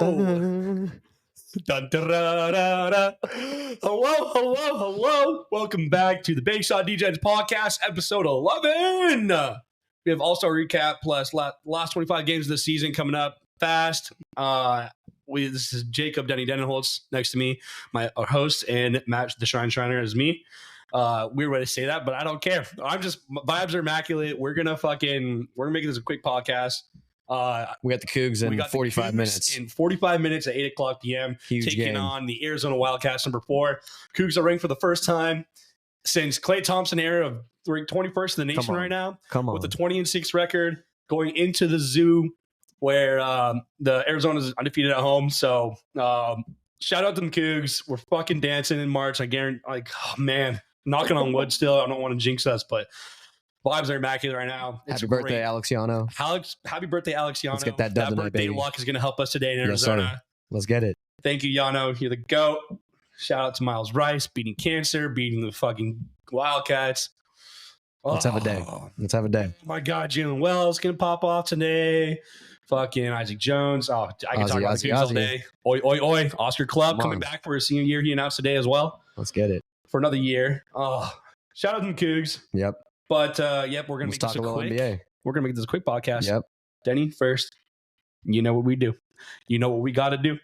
Dun, dun, da, da, da, da. Hello. Welcome back to the Big Shot DJs podcast, episode 11. We have All-Star recap plus last 25 games of the season coming up fast. This is Jacob Denny Denholtz next to me, my host, and Matt the Shriner is me. Weird way to say that, but I don't care. Vibes are immaculate. We're gonna make this a quick podcast. We got the COUGS in 45 minutes. In 45 minutes at 8 o'clock p.m. Huge taking game on the Arizona Wildcats number 4. COUGS are ranked for the first time since Klay Thompson era of ranked 21st in the nation right now. With a 20-6 record going into the zoo where the Arizona's undefeated at home. So shout out to the COUGS. We're fucking dancing in March. I guarantee, knocking on wood still. I don't want to jinx us, but vibes are immaculate right now. Happy birthday, Alexiano. Happy birthday, Alexiano. Let's get that done tonight, birthday baby. luck is going to help us today in Arizona. Yes, let's get it. Thank you, Yano. You're the GOAT. Shout out to Miles Rice, beating cancer, beating the fucking Wildcats. Let's have a day. Oh my God, Jalen Wells going to pop off today. Fucking Isaac Jones. Oh, I can talk about the COUGS all day. Oi. Oscar Club coming back for his senior year. He announced today as well. Let's get it. For another year. Oh, shout out to the COUGS. Yep. But we're gonna make this a quick. NBA. We're gonna make this a quick podcast. Yep. Denny, first, you know what we do. You know what we got to do.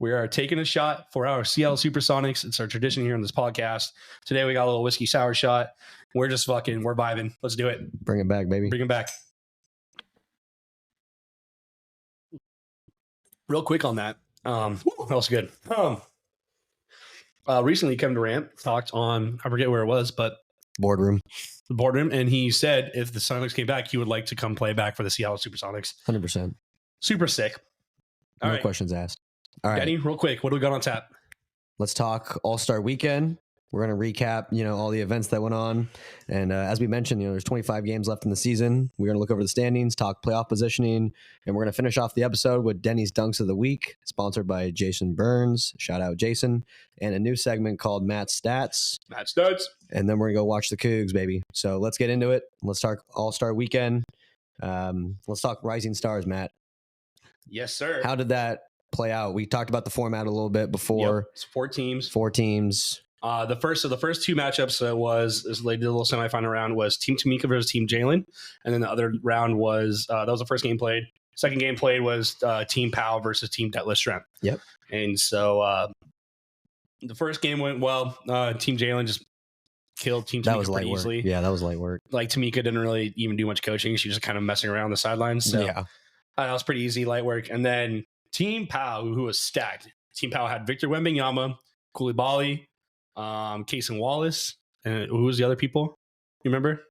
We are taking a shot for our Seattle Supersonics. It's our tradition here on this podcast. Today we got a little whiskey sour shot. We're just we're vibing. Let's do it. Bring it back, baby. Bring it back. Real quick on that. That was good. Recently, Kevin Durant talked on, I forget where it was, but boardroom, and he said if the Sonics came back, he would like to come play back for the Seattle Supersonics. 100%. Super sick. No questions asked. All right, Denny, real quick, what do we got on tap? Let's talk All-Star Weekend. We're going to recap, all the events that went on. And as we mentioned, there's 25 games left in the season. We're going to look over the standings, talk playoff positioning, and we're going to finish off the episode with Denny's Dunks of the Week, sponsored by Jason Burns. Shout out Jason. And a new segment called Matt's Stats. And then we're going to go watch the COUGS, baby. So let's get into it. Let's talk All-Star Weekend. Let's talk Rising Stars, Matt. Yes, sir. How did that play out? We talked about the format a little bit before. Yep. It's 4 teams. 4 teams. The first 2 matchups they did a little semifinal round was Team Tamika versus Team Jalen, and then the other round was that was the first game played. Second game played was Team Powell versus Team Detlef Shrimp. Yep. And so the first game went well. Team Jalen just killed Team Tamika pretty easily. Yeah, that was light work. Like Tamika didn't really even do much coaching; she was just kind of messing around the sidelines. So yeah, that was pretty easy, light work. And then Team Powell, who was stacked. Team Powell had Victor Wembanyama, Koulibaly, Cason Wallace, and who was the other people? You remember?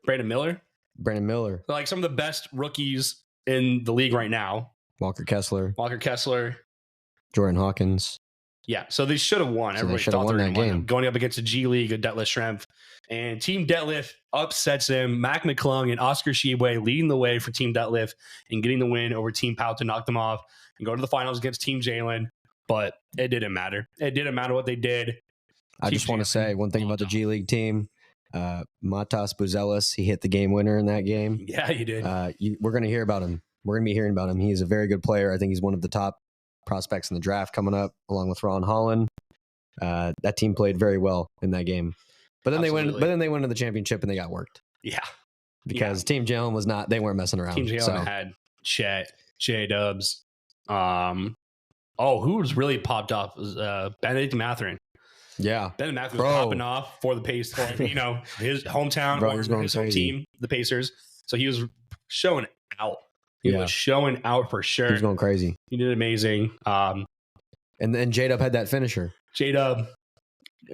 Brandon Miller. Like some of the best rookies in the league right now. Walker Kessler. Jordan Hawkins. Yeah, so they should have won. So everybody thought they were going to win. Going up against the G League of Detlef Shrimp. And Team Detlef upsets him. Mac McClung and Oscar Tshiebwe leading the way for Team Detlef and getting the win over Team Powell to knock them off and go to the finals against Team Jalen. But it didn't matter. It didn't matter what they did. I just want to say one thing about the G League team. Matas Buzelis, he hit the game winner in that game. Yeah, he did. We're going to hear about him. We're going to be hearing about him. He's a very good player. I think he's one of the top prospects in the draft coming up, along with Ron Holland. That team played very well in that game. But then they went to the championship and they got worked. Yeah. Because Team Jalen was not, they weren't messing around. Team Jalen had Chet, J-Dubs. Who was really popped off was Benedict Mathurin. Yeah. Ben Matthews was popping off for the Pacers, his hometown, his home team, the Pacers. So he was showing out. He was showing out for sure. He was going crazy. He did amazing. And then J-Dub had that finisher. J-Dub,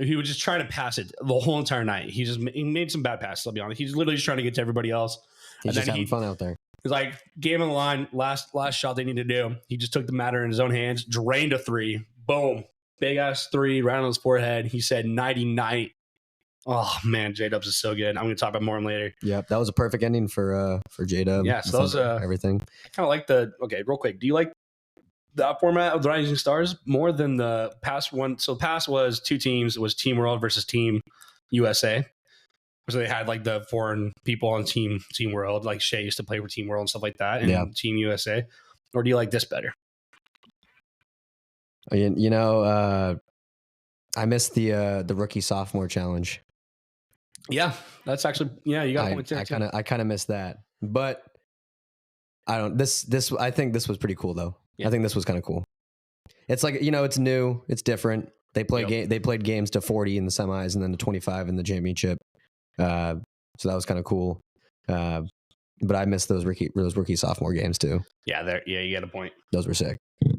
he was just trying to pass it the whole entire night. He made some bad passes, I'll be honest. He's literally just trying to get to everybody else. He's just having fun out there. It's like game on the line, last shot they need to do. He just took the matter in his own hands, drained a 3. Boom. Big ass 3 right on his forehead. He said nighty night. Oh man, J-Dubs is so good. I'm going to talk about more on later. Yep, that was a perfect ending for J-Dub. Yeah, so those everything. I kind of like real quick. Do you like that format of the Rising Stars more than the past one? So the past was 2 teams. It was Team World versus Team USA. So they had like the foreign people on Team World, like Shea used to play for Team World and stuff like that, and Team USA. Or do you like this better? I missed the rookie sophomore challenge. Yeah, that's actually you got a point there. I kind of missed that, but I don't. I think this was pretty cool though. Yeah. I think this was kind of cool. It's like it's new, it's different. They played games to 40 in the semis and then to 25 in the championship. So that was kind of cool. But I missed those rookie sophomore games too. Yeah, you got a point. Those were sick.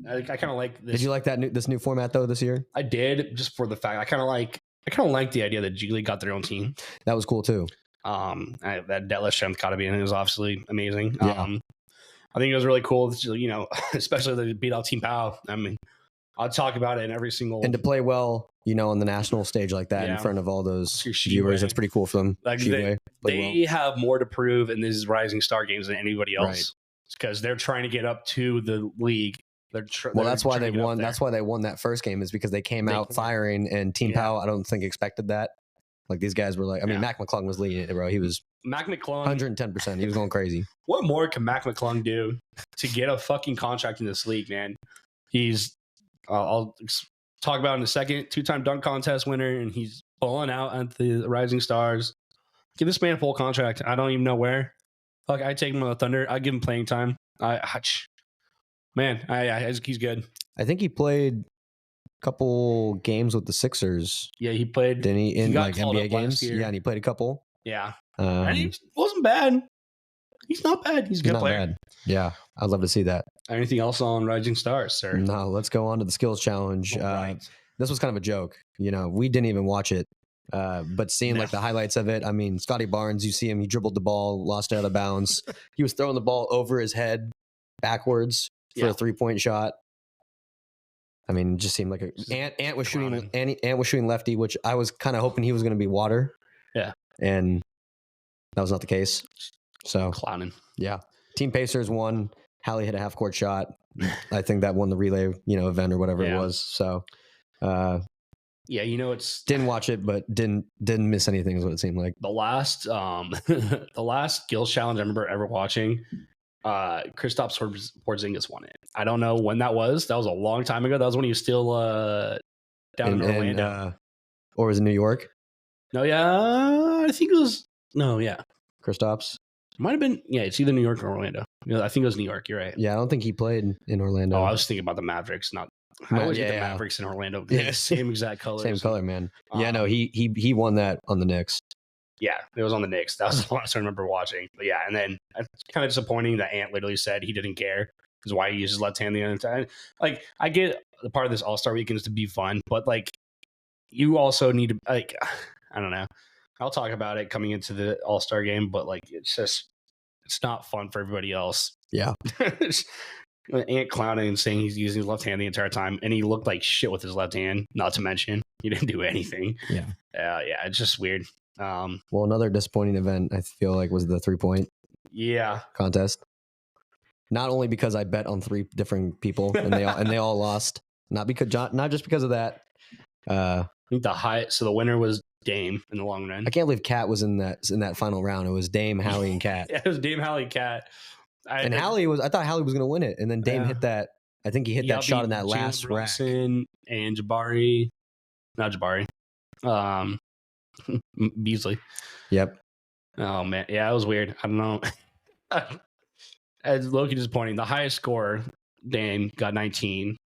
I kind of like this. Did you like this new format though this year? I did, just for the fact I kind of like the idea that G League got their own team. That was cool too. That Detlef Schrempf got to be in. It was obviously amazing. Yeah. I think it was really cool. Especially the beat out Team POW. I mean, I'll talk about it in every single. And to play well, on the national stage like that in front of all those viewers, that's pretty cool for them. Like they have more to prove in these Rising Star games than anybody else, because they're trying to get up to the league. That's why they won. That's why they won that first game, is because they came out firing, and Team POW, I don't think expected that. Like these guys were like, I mean, Mac McClung was leading it, bro. He was Mac McClung 110%. He was going crazy. What more can Mac McClung do to get a fucking contract in this league, man? He's I'll talk about in a second. 2-time dunk contest winner, and he's balling out at the Rising Stars. Give this man a full contract. I don't even know where. Fuck, I take him on the Thunder. I give him playing time. He's good. I think he played a couple games with the Sixers. Yeah, he played. Denny in like NBA games. Yeah, and he played a couple. Yeah, and he wasn't bad. He's not bad. He's a good player. Bad. Yeah, I'd love to see that. Anything else on Rising Stars, sir? No, let's go on to the skills challenge. This was kind of a joke. We didn't even watch it, but seeing like the highlights of it. I mean, Scotty Barnes, you see him, he dribbled the ball, lost it out of bounds. He was throwing the ball over his head backwards for a 3-point shot. I mean, it just seemed like Ant was shooting lefty, which I was kind of hoping he was going to be water. Yeah, and that was not the case. So clowning. Yeah, Team Pacers won. Hallie hit a half-court shot. I think that won the relay, event or whatever it was. So, it's didn't watch it, but didn't miss anything. Is what it seemed like. The last, the last skills challenge I remember ever watching. Kristaps Porzingis won it. I don't know when that was. That was a long time ago. That was when he was still down in Orlando, or was it New York? No, I think it was. No, Kristaps. Might have been, it's either New York or Orlando. I think it was New York. You're right. Yeah, I don't think he played in Orlando. Oh, I was thinking about the Mavericks. I always get the Mavericks in Orlando. Yeah, same exact color. Same color, man. He won that on the Knicks. Yeah, it was on the Knicks. That was the last I remember watching. But yeah, and then it's kind of disappointing that Ant literally said he didn't care because why he uses left hand the other time. Like, I get the part of this All-Star Weekend is to be fun, but like, you also need to I don't know. I'll talk about it coming into the All-Star game, but like, it's not fun for everybody else. Yeah. Ant clowning and saying he's using his left hand the entire time, and he looked like shit with his left hand. Not to mention, he didn't do anything. Yeah. It's just weird. Well, another disappointing event I feel like was the 3-point contest. Not only because I bet on 3 different people and they all lost. Not just because of that. I think the winner was Dame in the long run. I can't believe Cat was in that final round. It was Dame, Hallie, and Cat. Yeah, it was Dame, Hallie, Cat. I thought Hallie was going to win it, and then Dame hit that. I think he hit that shot in that last rack. And Jabari, not Jabari, Beasley. Yep. Oh man, yeah, it was weird. I don't know. As Loki disappointing, the highest score, Dame got 19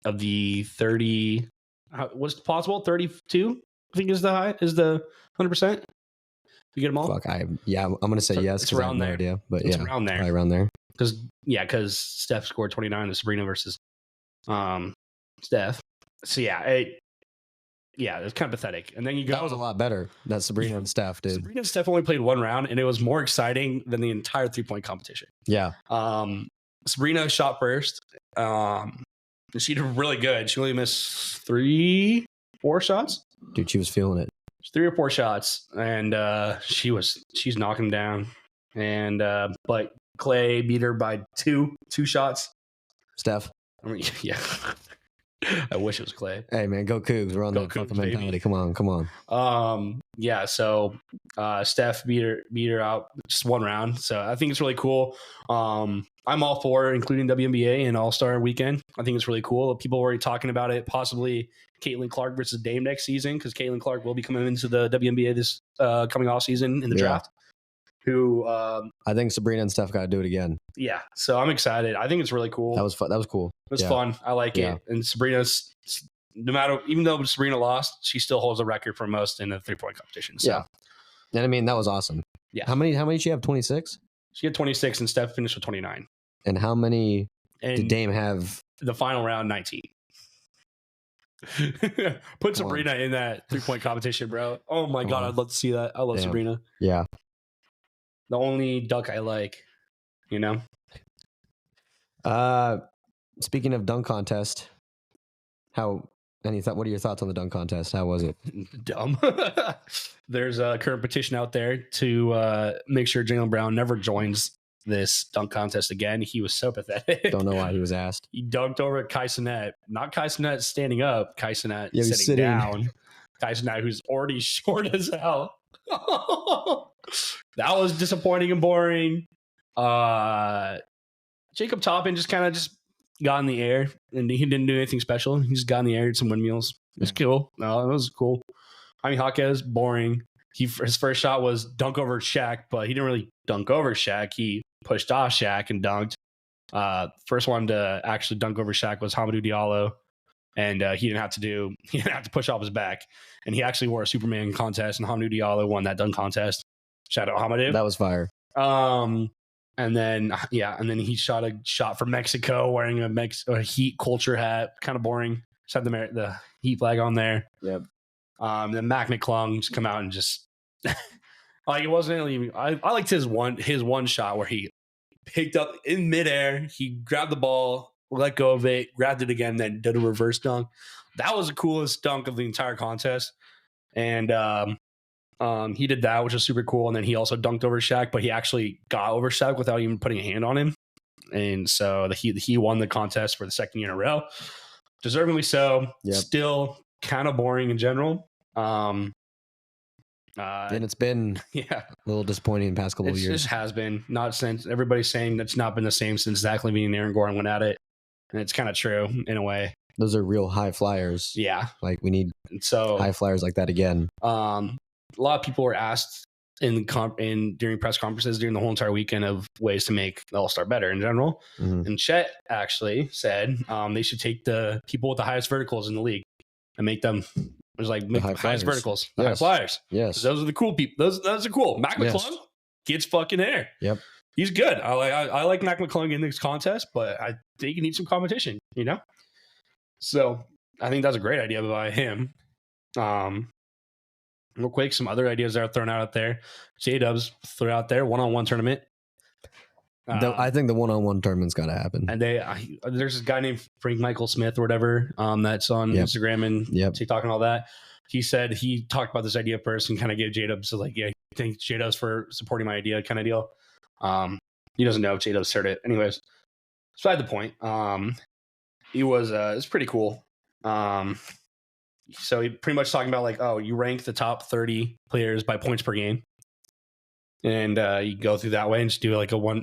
of the 30. What's possible? 32. I think is the 100%. You get them all? Fuck, I'm gonna say yes. It's around there. No idea, but it's around there. Probably around there. Because Steph scored 29 in Sabrina versus Steph. So it's kind of pathetic. And then that was a lot better. That Sabrina and Steph did. Sabrina and Steph only played one round, and it was more exciting than the entire 3-point competition. Yeah. Sabrina shot first. She did really good. She only missed 3-4 shots. Dude, she was feeling it. 3 or 4 shots, and she's knocking down. And but Clay beat her by two shots. Steph. I mean, yeah. I wish it was Clay. Hey man, go Cougs. We're on that fucking mentality. Come on. Yeah. So Steph beat her out just one round. So I think it's really cool. I'm all for including WNBA and All-Star Weekend. I think it's really cool. People are already talking about it. Possibly Caitlin Clark versus Dame next season, because Caitlin Clark will be coming into the WNBA this coming off season in the draft. Who I think Sabrina and Steph got to do it again. Yeah, so I'm excited. I think it's really cool. That was fun. That was cool. It was fun. I like it. And Sabrina's, no matter, even though Sabrina lost, she still holds a record for most in the 3-point competition. So. Yeah, and I mean that was awesome. Yeah. How many did she have? 26. She had 26, and Steph finished with 29. And how many did Dame have? The final round, 19. Put Sabrina in that 3-point competition, bro. Oh my God, I'd love to see that. I love Sabrina. Yeah. The only duck I like, you know. Speaking of dunk contest, what are your thoughts on the dunk contest? How was it? Dumb. There's a current petition out there to make sure Jaylen Brown never joins this dunk contest again. He was so pathetic. Don't know why he was asked. He dunked over Kai Cenat. Not Kai Cenat standing up. Kai Cenat sitting down. Kai Cenat, who's already short as hell. That was disappointing and boring. Jacob Toppin just kind of got in the air, and he didn't do anything special. He just got in the air, did some windmills. It was cool. No, it was cool. Jaime Jaquez, boring. His first shot was dunk over Shaq, but he didn't really dunk over Shaq. He pushed off Shaq and dunked. First one to actually dunk over Shaq was Hamidou Diallo, and he didn't have to push off his back. And he actually wore a Superman contest, and Hamidou Diallo won that dunk contest. Shout out Hamidou. That was fire. And then he shot a shot for Mexico wearing a Heat culture hat. Kind of boring. Just had the Heat flag on there. Yep. Then Mac McClung just come out and just like it wasn't even. I liked his one shot where he picked up in midair. He grabbed the ball, let go of it, grabbed it again, then did a reverse dunk. That was the coolest dunk of the entire contest. And he did that, which was super cool. And then he also dunked over Shaq, but he actually got over Shaq without even putting a hand on him. And so he won the contest for the second year in a row. Deservingly so. Yep. Still kind of boring in general. And it's been a little disappointing in the past couple of years. It just has been. Not since everybody's saying that's not been the same since Zach LaVine and Aaron Gordon went at it. And it's kind of true in a way. Those are real high flyers. Yeah. Like we need high flyers like that again. A lot of people were asked during press conferences during the whole entire weekend of ways to make the All-Star better in general. Mm-hmm. And Chet actually said they should take the people with the highest verticals in the league and make them the highest verticals, the high flyers. Yes. Those are the cool people. Those are cool. Mac McClung gets fucking air. Yep. He's good. I like Mac McClung in this contest, but I think he needs some competition, you know? So I think that's a great idea by him. Real quick, some other ideas that are thrown out there. J-Dubs threw out there one-on-one tournament. I think the one-on-one tournament's got to happen. And there's this guy named Frank Michael Smith or whatever that's on Instagram and TikTok and all that. He said he talked about this idea first and kind of gave J-Dubs thanks J-Dubs for supporting my idea kind of deal. He doesn't know if J-Dubs heard it. Anyways, beside the point, it's pretty cool. So he pretty much talking about you rank the top 30 players by points per game. And you go through that way and just do like a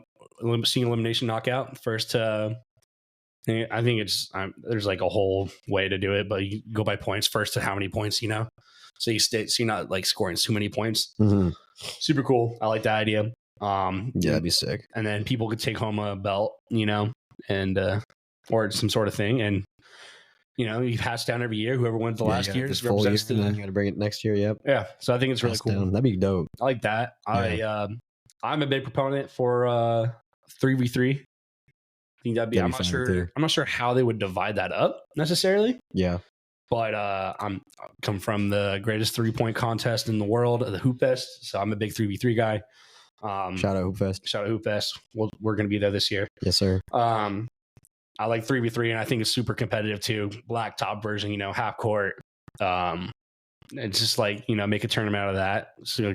single elimination knockout first. I think there's like a whole way to do it, but you go by points first to how many points, you know? So you're not like scoring too many points. Mm-hmm. Super cool. I like that idea. That'd be sick. And then people could take home a belt, you know, and or some sort of thing. And you know, you pass down every year. Whoever wins the last year just represents you got to bring it next year. Yep. Yeah. So I think it's really cool. Down. That'd be dope. I like that. Yeah. I'm a big proponent for 3v3. I think that'd be. I'm not sure how they would divide that up necessarily. Yeah. But I'm come from the greatest 3-point contest in the world, the Hoop Fest. So I'm a big 3v3 guy. Shout out Hoop Fest. Shout out Hoop Fest. We're going to be there this year. Yes, sir. I like 3v3, and I think it's super competitive too. Black top version, you know, half court. It's just like, you know, make a tournament out of that. So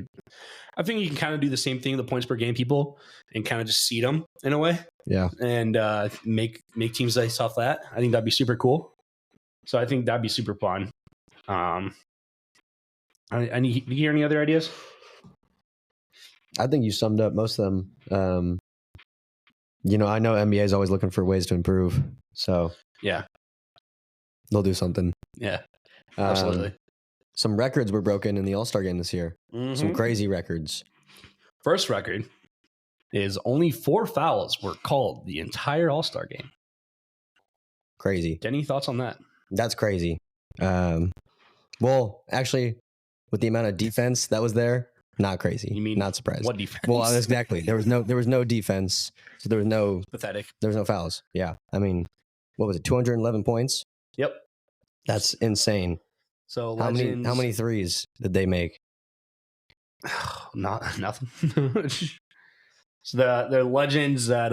I think you can kind of do the same thing, the points per game people, and kind of just seed them in a way. Yeah. And make teams based off that. I think that'd be super cool. So I think that'd be super fun. Do you hear any other ideas? I think you summed up most of them. I know NBA is always looking for ways to improve. So yeah, they'll do something. Yeah, absolutely. Some records were broken in the All-Star game this year. Mm-hmm. Some crazy records. First record is only 4 fouls were called the entire All-Star game. Crazy. Any thoughts on that? That's crazy. Well, actually, with the amount of defense that was there, not crazy. You mean not surprised? What defense? Well, exactly. There was no defense, so there was no pathetic. There was no fouls. Yeah, I mean, what was it? 211 points. Yep, that's insane. So how many threes did they make? Nothing. So the legends that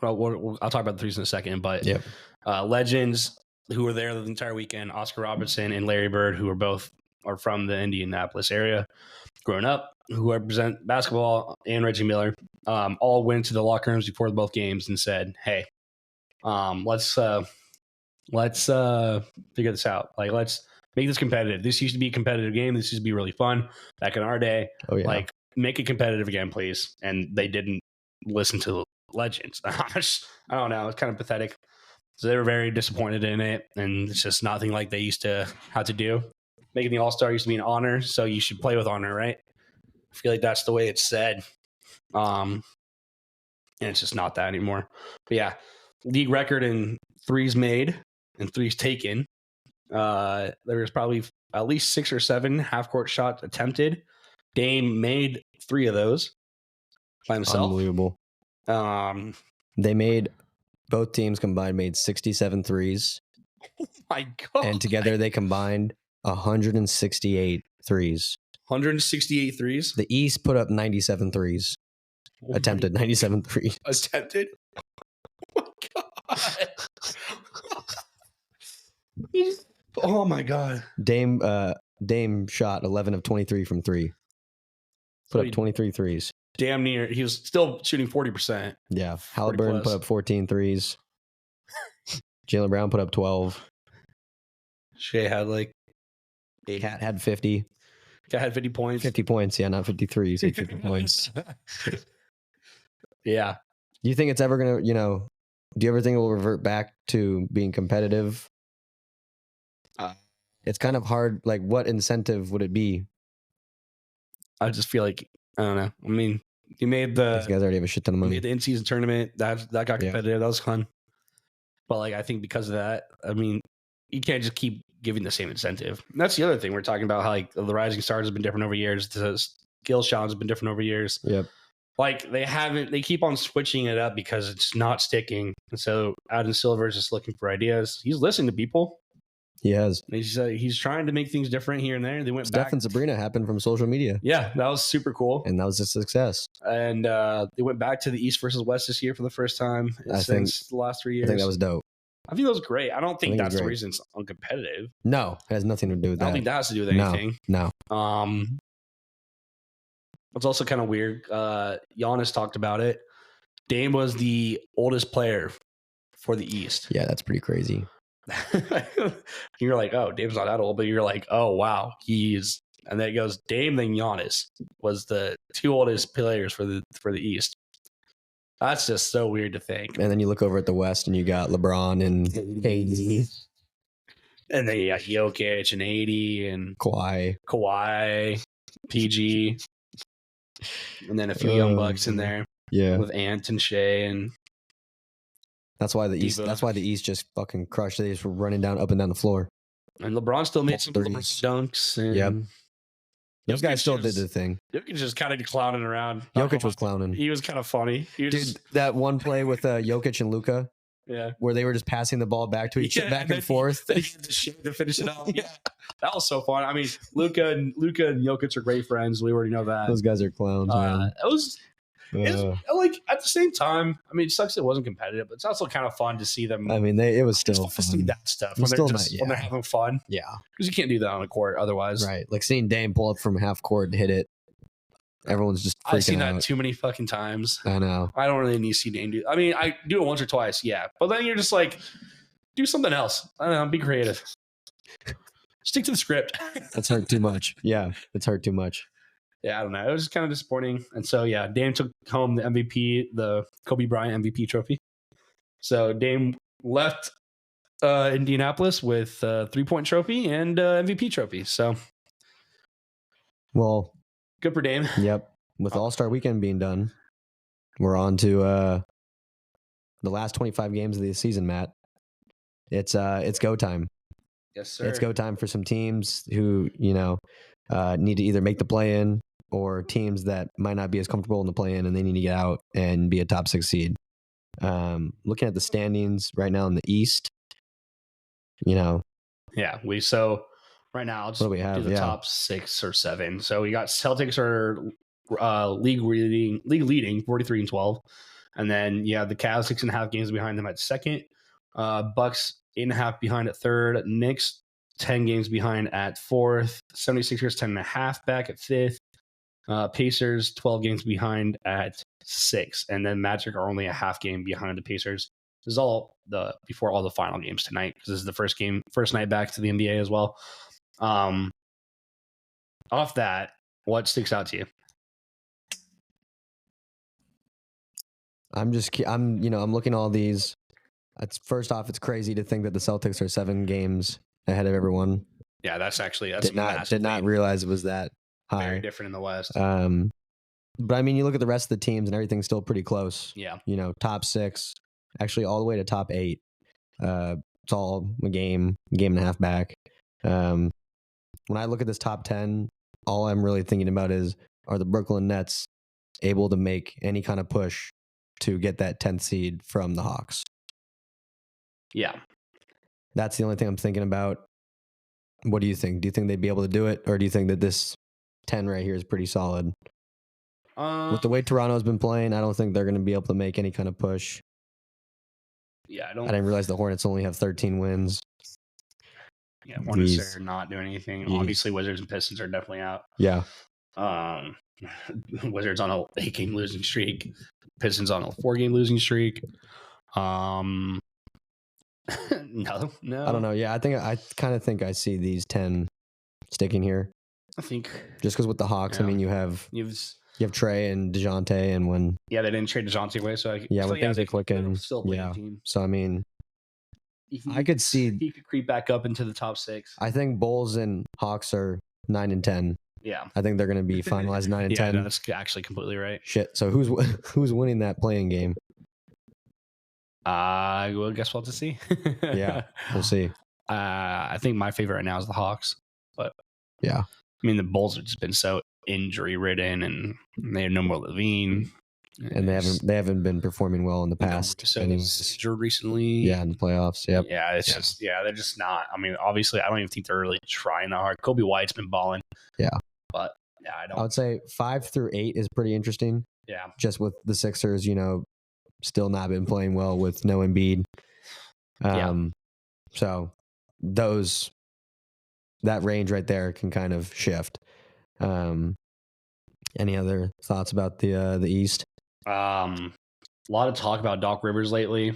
well, I'll talk about the threes in a second, but yep. Legends who were there the entire weekend, Oscar Robertson and Larry Bird, who are from the Indianapolis area, growing up, who represent basketball, and Reggie Miller, all went to the locker rooms before both games and said, "Hey, let's figure this out. Like, let's make this competitive. This used to be a competitive game. This used to be really fun back in our day. Oh, yeah. Like, make it competitive again, please." And they didn't listen to Legends. I don't know. It's kind of pathetic. So they were very disappointed in it, and it's just nothing like they used to have to do. Making the All-Star used to be an honor, so you should play with honor, right? I feel like that's the way it's said. And it's just not that anymore. But yeah, league record in threes made and threes taken. There was probably at least 6 or 7 half-court shots attempted. Dame made 3 of those by himself. Unbelievable. They made, both teams combined made 67 threes. Oh my God. And together they combined 168 threes. 168 threes? The East put up 97 threes. Oh, attempted 97 threes. Attempted? Oh my God. Dame shot 11 of 23 from 3. Put up 23 threes. Damn near. He was still shooting 40%. Yeah. Halliburton put up 14 threes. Jaylen Brown put up 12. Shea had like 8. Cat had 50. Cat had 50 points. 50 points. Yeah, not 53. 50 points. Yeah. Do you think it's ever going to, do you ever think it will revert back to being competitive? It's kind of hard. Like, what incentive would it be? I just feel like, I don't know. I mean, you made these guys already have a shit ton of money. You made the in-season tournament. That got competitive. Yeah. That was fun. But like, I think because of that, I mean, you can't just keep giving the same incentive. And that's the other thing we're talking about. How like the Rising Stars has been different over years. The skill challenge has been different over years. Yep. Like they keep on switching it up because it's not sticking. And so Adam Silver is just looking for ideas. He's listening to people. He has. He's trying to make things different here and there. They went Steph back. and Sabrina happened from social media. Yeah, that was super cool. And that was a success. And they went back to the East versus West this year for the first time since the last 3 years. I think that was dope. I think that was great. I don't think that's the reason it's uncompetitive. No, it has nothing to do with that. I don't think that has to do with anything. No. It's also kind of weird. Giannis talked about it. Dame was the oldest player for the East. Yeah, that's pretty crazy. You're like, oh, Dame's not that old, but you're like, oh wow, he's. And then it goes, Dame then Giannis was the 2 oldest players for the East. That's just so weird to think. And then you look over at the West and you got LeBron and KD. And then you got Jokic and 80 and Kawhi, PG. And then a few young bucks in there. Yeah. With Ant and Shea and that's why the East. That's why the East just fucking crushed. They just were running up and down the floor. And LeBron still made some dunks. And yep. Those guys still did the thing. Jokic just kind of clowning around. Jokic was clowning. He was kind of funny. Dude, that one play with Jokic and Luka. Yeah. Where they were just passing the ball back to each other, back and forth. They had to finish it off. Yeah. That was so fun. I mean, Luka and Jokic are great friends. We already know that. Those guys are clowns, man. It's like at the same time, I mean, it sucks it wasn't competitive, but it's also kind of fun to see them. I mean, it was still fun to see that stuff when they're having fun. Yeah, because you can't do that on a court otherwise. Right, like seeing Dame pull up from half court and hit it. Everyone's just freaking out. I've seen that too many fucking times. I know. I don't really need to see Dame do. I mean, I do it once or twice, yeah, but then you're just like, do something else. I don't know. Be creative. Stick to the script. That's hurt too much. Yeah, it's hurt too much. Yeah, I don't know. It was kind of disappointing. And so, yeah, Dame took home the MVP, the Kobe Bryant MVP trophy. So Dame left Indianapolis with a 3-point trophy and MVP trophy. So, well, good for Dame. Yep. With All-Star Weekend being done, we're on to the last 25 games of the season, Matt. It's go time. Yes, sir. It's go time for some teams who, need to either make the play-in or teams that might not be as comfortable in the play-in and they need to get out and be a top 6 seed. Looking at the standings right now in the East, Yeah, right now, I'll just do the top 6 or 7. So we got Celtics are league leading 43-12. And then, the Cavs 6.5 games behind them at second. Bucks 8.5 behind at third. Knicks 10 games behind at fourth. 76ers 10.5 back at fifth. Pacers 12 games behind at sixth. And then Magic are only a half game behind the Pacers. This is all before all the final games tonight, because this is the first night back to the NBA as well. Off that, what sticks out to you? I'm looking at all these. First off, it's crazy to think that the Celtics are 7 games ahead of everyone. Yeah, that's did not realize it was that high. Very different in the West. But I mean, you look at the rest of the teams and everything's still pretty close. Yeah. Top 6, actually all the way to top 8. It's all a game and a half back. When I look at this top 10, all I'm really thinking about is, are the Brooklyn Nets able to make any kind of push to get that 10th seed from the Hawks? Yeah. That's the only thing I'm thinking about. What do you think? Do you think they'd be able to do it? Or do you think that this 10 right here is pretty solid? With the way Toronto's been playing, I don't think they're going to be able to make any kind of push. Yeah, I didn't realize the Hornets only have 13 wins. Yeah, Hornets are not doing anything. Obviously, Wizards and Pistons are definitely out. Yeah. Wizards on a 8-game losing streak. Pistons on a 4-game losing streak. No. I don't know. Yeah, I kind of think I see these 10 sticking here. I think just because with the Hawks, I mean, you have Trey and DeJounte, and when they didn't trade DeJounte away, so when things are clicking, team. So I mean, I could see he could creep back up into the top 6. I think Bulls and Hawks are 9 and 10. Yeah, I think they're going to be finalized 9 and 10. No, that's actually completely right. Shit. So who's winning that playing game? Well, guess we'll have to see. Yeah, we'll see. I think my favorite right now is the Hawks, but yeah, I mean the Bulls have just been so injury ridden, and they have no more Levine, and they haven't been performing well in the past. So injured recently. Yeah, in the playoffs. Yep. Yeah, they're just not. I mean, obviously, I don't even think they're really trying that hard. Kobe White's been balling. Yeah, but I would say 5 through 8 is pretty interesting. Yeah, just with the Sixers, still not been playing well with no Embiid. So that range right there can kind of shift. Any other thoughts about the East? A lot of talk about Doc Rivers lately.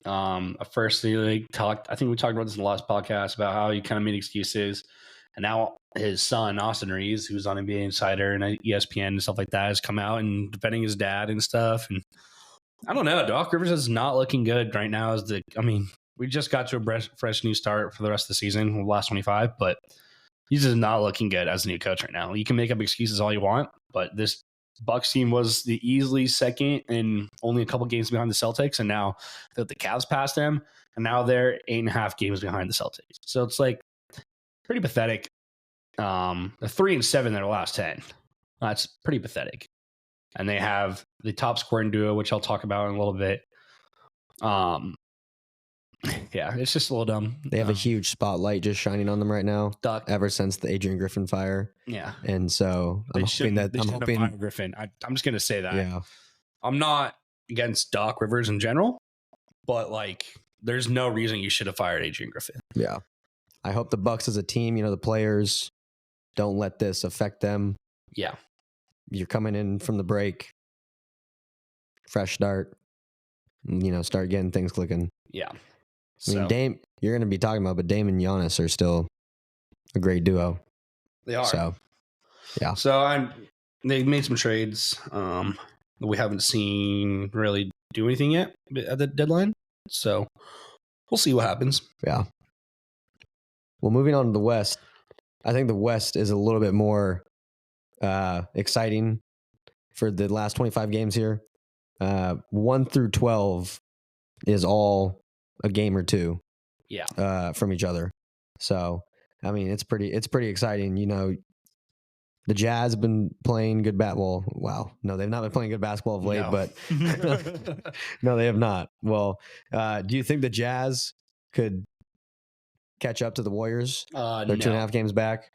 First, I think we talked about this in the last podcast about how he kind of made excuses, and now his son Austin Reeves, who's on NBA Insider and ESPN and stuff like that, has come out and defending his dad and stuff. And I don't know, Doc Rivers is not looking good right now. We just got to a fresh new start for the rest of the season, the last 25, but he's just not looking good as a new coach right now. You can make up excuses all you want, but this Bucks team was the easily second and only a couple games behind the Celtics, and now the Cavs passed them, and now they're 8.5 games behind the Celtics. So it's pretty pathetic. They're 3-7 in their last 10. That's pretty pathetic. And they have the top scoring duo, which I'll talk about in a little bit. Yeah, it's just a little dumb. They have a huge spotlight just shining on them right now. Duck. Ever since the Adrian Griffin fire. Yeah. And so I'm hoping Griffin. I'm just gonna say that. Yeah. I'm not against Doc Rivers in general, but there's no reason you should have fired Adrian Griffin. Yeah. I hope the Bucks as a team, the players don't let this affect them. Yeah. You're coming in from the break. Fresh start. Start getting things clicking. Yeah. I mean, Dame, you're going to be talking about, but Dame and Giannis are still a great duo. They are. So, yeah. So they made some trades. We haven't seen really do anything yet at the deadline. So we'll see what happens. Yeah. Well, moving on to the West, I think the West is a little bit more exciting for the last 25 games here. 1 through 12 is all a game or two. Yeah. From each other. So, I mean, it's pretty exciting. You know, the Jazz have been playing good basketball. Wow. No, they've not been playing good basketball of late, but no, they have not. Well, do you think the Jazz could catch up to the Warriors? They're 2.5 games back.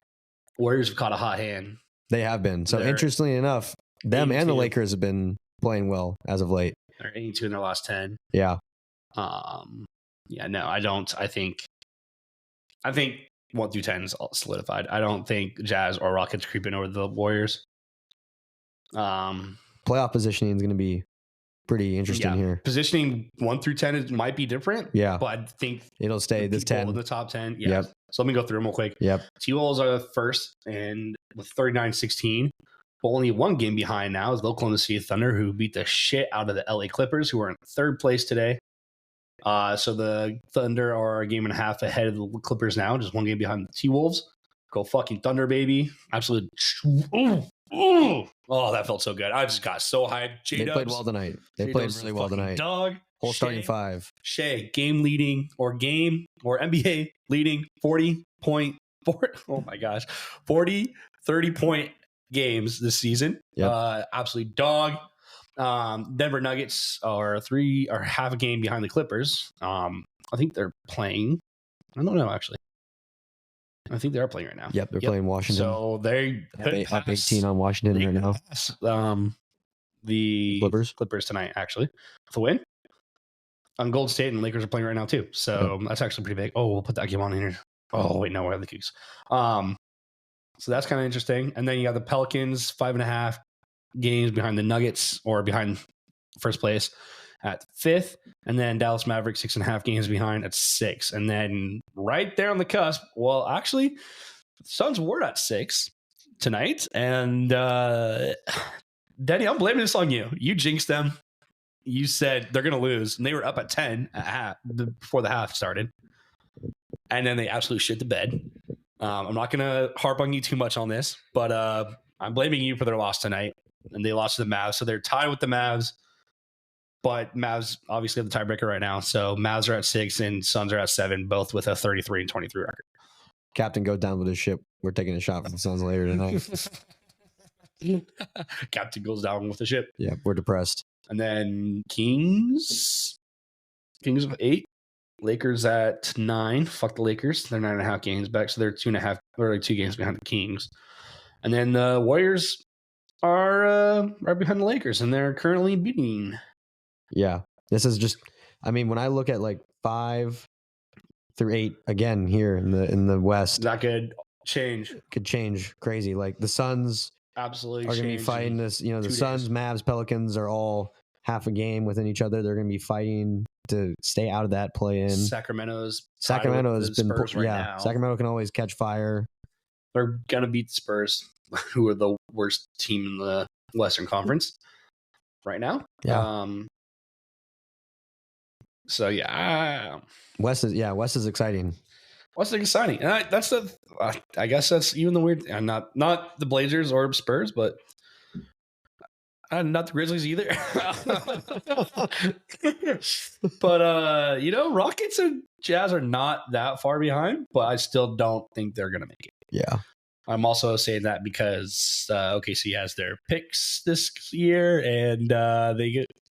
Warriors have caught a hot hand. They have been. So interestingly enough, them and the Lakers have been playing well as of late. They're 82 in their last 10. Yeah. Yeah, no, I don't. I think 1 through 10 is all solidified. I don't think Jazz or Rockets creeping over the Warriors. Playoff positioning is going to be pretty interesting here. Positioning 1 through 10 might be different. Yeah. But I think it'll stay this 10 in the top 10. Yeah. Yep. So let me go through them real quick. Yep. T-Wolves are first and with 39-16. But only one game behind now is the Oklahoma City Thunder, who beat the shit out of the LA Clippers, who are in third place today. So the Thunder are a game and a half ahead of the Clippers now, just one game behind the T-Wolves. Go fucking Thunder, baby. Absolute. Oh, that felt so good. I just got so hyped. They played well tonight. They played really well tonight. Dog. Whole starting five. Shea, game or NBA leading 40.4. Oh my gosh. 30-point games this season. Yep. Absolute dog. Denver Nuggets are half a game behind the Clippers. I think they're playing. I don't know, actually. I think they're playing right now. Yep, they're playing Washington. So they up 18 on Washington right now. The Clippers tonight, actually, with a win. Golden State and Lakers are playing right now too. So that's actually pretty big. Oh, we'll put that game on here. Oh wait, no, we're at the Cougs. So that's kind of interesting. And then you got the Pelicans 5.5 games behind the Nuggets, or behind first place at 5th, and then Dallas Mavericks 6.5 games behind at 6th, and then right there on the cusp. Well, actually, the Suns were at 6 tonight, and Denny, I'm blaming this on you. You jinxed them. You said they're going to lose, and they were up at 10 at half before the half started, and then they absolutely shit the bed. I'm not going to harp on you too much on this, but I'm blaming you for their loss tonight, and they lost to the Mavs, so they're tied with the Mavs. But Mavs obviously have the tiebreaker right now. So Mavs are at 6 and Suns are at 7, both with a 33-23 record. Captain goes down with his ship. We're taking a shot for the Suns later tonight. Captain goes down with the ship. Yeah, we're depressed. And then Kings with 8. Lakers at 9. Fuck the Lakers. They're 9.5 games back. So they're 2.5 or 2 games behind the Kings. And then the Warriors are behind the Lakers, and they're currently beating. Yeah, this is just. I mean, when I look at like 5 through 8 again here in the West, that could change. Could change crazy. Like the Suns absolutely are going to be fighting this. You know, the Suns, Mavs, Pelicans are all half a game within each other. They're going to be fighting to stay out of that play-in. Sacramento has been Spurs right now. Sacramento can always catch fire. They're going to beat the Spurs, who are the worst team in the Western Conference right now. Yeah. So yeah, West is exciting. West is exciting, and I guess that's even the weird. And not the Blazers or Spurs, but not the Grizzlies either. But Rockets and Jazz are not that far behind, but I still don't think they're gonna make it. Yeah. I'm also saying that because OKC has their picks this year, and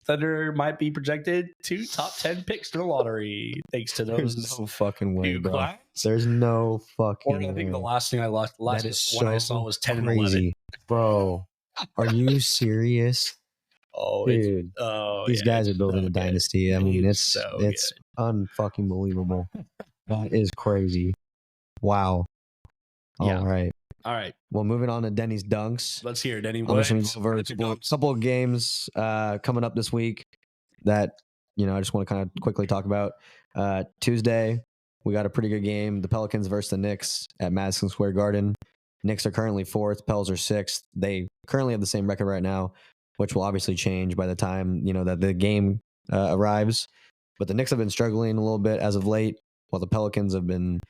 Thunder might be projected to top 10 picks in the lottery thanks to those. There's no fucking way, bro. There's no fucking way. I think the last thing I saw was 10 and 11. Bro, are you serious? Oh, dude. These guys are building a dynasty. I mean, it's unfucking believable. That is crazy. Wow. Yeah. All right. Well, moving on to Denny's dunks. Let's hear Denny. I'm just going to go over a couple of games coming up this week that I just want to kind of quickly talk about. Tuesday, we got a pretty good game. The Pelicans versus the Knicks at Madison Square Garden. Knicks are currently 4th. Pels are 6th. They currently have the same record right now, which will obviously change by the time that the game arrives. But the Knicks have been struggling a little bit as of late, while the Pelicans have been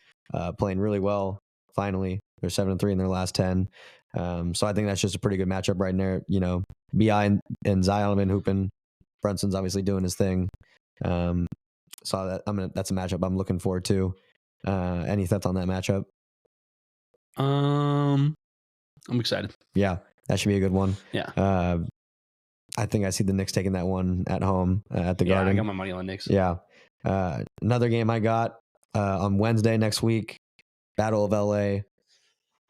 playing really well. Finally, they're 7-3 in their last 10. So I think that's just a pretty good matchup right there. Bi and Zion have been hooping. Brunson's obviously doing his thing. So that's a matchup I'm looking forward to. Any thoughts on that matchup? I'm excited. Yeah, that should be a good one. Yeah. I think I see the Knicks taking that one at home at the Garden. I got my money on the Knicks. Yeah. Another game I got on Wednesday next week, Battle of LA,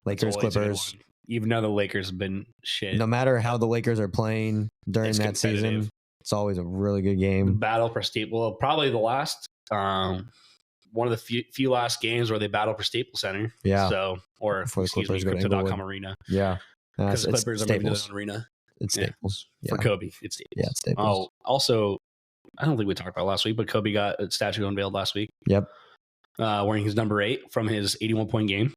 Lakers Clippers. Even though the Lakers have been shit. No matter how the Lakers are playing during that season, it's always a really good game. The battle for Staples, probably the last one of the few last games where they battle for Staples Center. Yeah. So, or before the Clippers go to Crypto.com Arena. Yeah. Because the Clippers are maybe their own arena. It's Staples. Yeah. For Kobe, it's Staples. Yeah, it's Staples. Oh, also, I don't think we talked about last week, but Kobe got a statue unveiled last week. Yep. Wearing his number 8 from his 81-point game.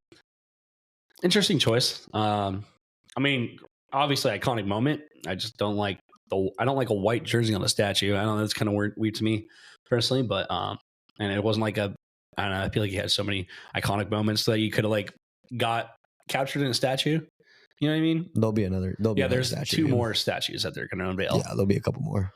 Interesting choice. I mean, obviously iconic moment. I just don't like I don't like a white jersey on the statue. I don't know, that's kind of weird to me personally, but and it wasn't like I don't know, I feel like he had so many iconic moments that you could have got captured in a statue. You know what I mean? There'll be another there's statue, 2 more statues that they're going to unveil. Yeah, there'll be a couple more.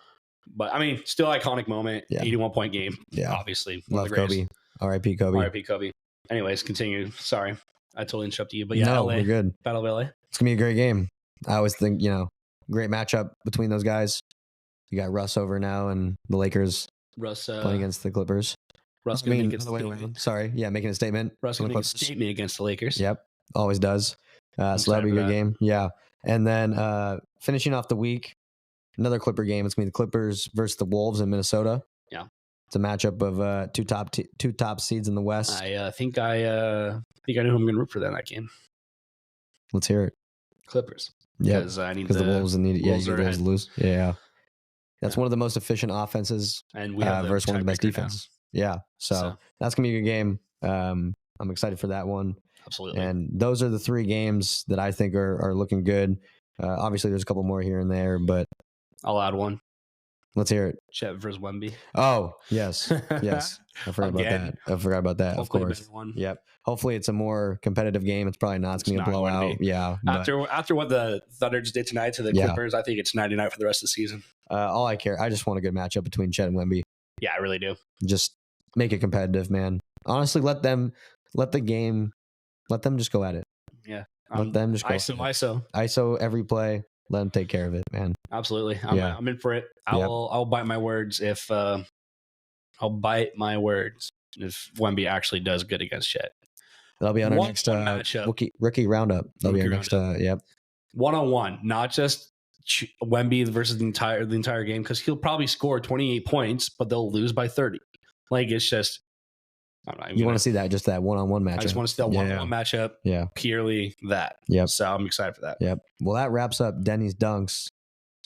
But I mean, still iconic moment. Yeah. 81-point game. Yeah, obviously. Love Kobe. R.I.P. Kobe. R.I.P. Kobe. Anyways, continue. Sorry, I totally interrupted you. But yeah, no, LA, we're good. Battle of LA. It's gonna be a great game. I always think great matchup between those guys. You got Russ over now, and the Lakers playing against the Clippers. Russ making a statement. Making a statement. Russ making a statement against the Lakers. Yep, always does. So that'll be a good game. Yeah. And then finishing off the week, another Clipper game. It's going to be the Clippers versus the Wolves in Minnesota. Yeah. It's a matchup of two top seeds in the West. I think I know who I'm going to root for in that game. Let's hear it. Clippers. Yeah. Because the Wolves need the Wolves lose. Yeah. That's one of the most efficient offenses and we have versus one of the best defenses. Yeah. So that's going to be a good game. I'm excited for that one. Absolutely. And those are the 3 games that I think are looking good. Obviously, there's a couple more here and there, but I'll add one. Let's hear it. Chet versus Wemby. Oh, yes. Yes. I forgot about that. Hopefully of course. Yep. Hopefully it's a more competitive game. It's probably not. It's going to blow out. Yeah. After what the Thunder just did tonight to the Clippers, I think it's 99 for the rest of the season. All I care. I just want a good matchup between Chet and Wemby. Yeah, I really do. Just make it competitive, man. Honestly, let them just go at it. Yeah. Let them just go. ISO every play. Let them take care of it, man. Absolutely. I'm in for it. I'll bite my words if Wemby actually does good against Chet. That'll be on our next rookie roundup. That'll be our next yep. 1-on-1, not just Wemby versus the entire game, because he'll probably score 28 points, but they'll lose by 30. It's just you want to see that, just that one-on-one matchup. I just want to see that one-on-one matchup. Yeah. Purely that. Yep. So I'm excited for that. Yep. Well, that wraps up Denny's Dunks.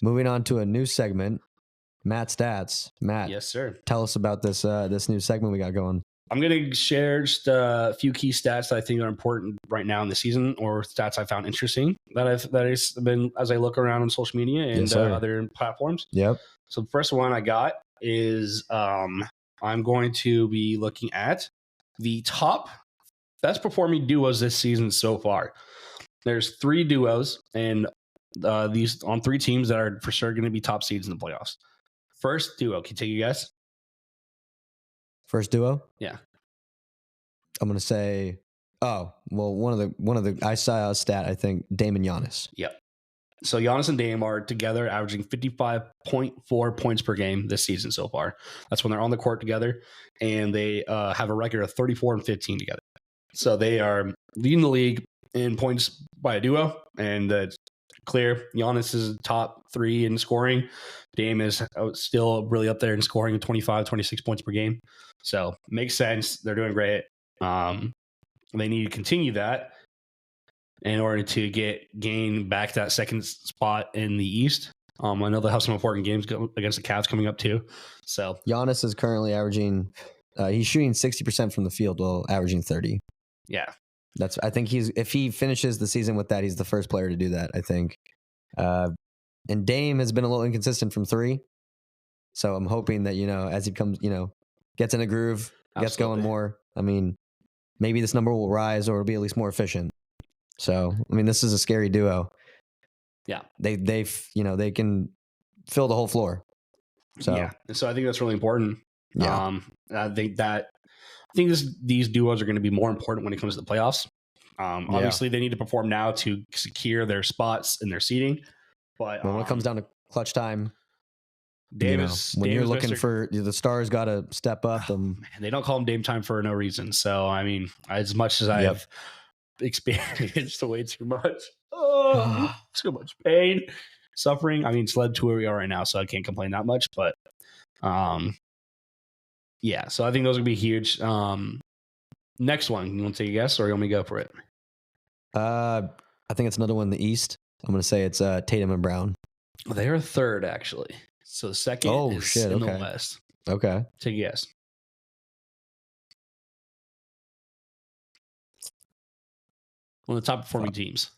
Moving on to a new segment, Matt Stats. Matt. Yes, sir. Tell us about this new segment we got going. I'm going to share just a few key stats that I think are important right now in the season, or stats I found interesting that has been as I look around on social media and other platforms. Yep. So the first one I got is I'm going to be looking at the top best performing duos this season so far. There's 3 duos, and these on 3 teams that are for sure going to be top seeds in the playoffs. First duo, can you take a guess? First duo? Yeah. I'm going to say, one of the I saw a stat, I think, Dame and Giannis. Yep. So Giannis and Dame are together averaging 55.4 points per game this season so far. That's when they're on the court together, and they have a record of 34-15 together. So they are leading the league in points by a duo, and it's clear. Giannis is top 3 in scoring. Dame is still really up there in scoring, 25, 26 points per game. So makes sense. They're doing great. They need to continue that in order to gain back that second spot in the East. I know they'll have some important games against the Cavs coming up too. So Giannis is currently averaging He's shooting 60% from the field while averaging 30. Yeah. I think if he finishes the season with that, he's the first player to do that, I think. And Dame has been a little inconsistent from 3. So I'm hoping that, as he comes, gets in a groove, gets going more. I mean, maybe this number will rise or it'll be at least more efficient. So, I mean, this is a scary duo. Yeah. They can fill the whole floor. So, yeah. So I think that's really important. Yeah. I think these duos are going to be more important when it comes to the playoffs. Obviously, they need to perform now to secure their spots in their seeding. But when it comes down to clutch time, when you're looking for the stars, got to step up. Man, they don't call him Dame time for no reason. So I mean, as much as I've experienced way too much, too much pain, suffering. I mean, it's led to where we are right now, so I can't complain that much. But yeah. So I think those will be huge. Next one, you want to take a guess, or you want me to go for it? I think it's another one in the East. I'm going to say it's Tatum and Brown. They are third, actually. So the second is in the West. Okay. Take a guess. One of the top performing teams.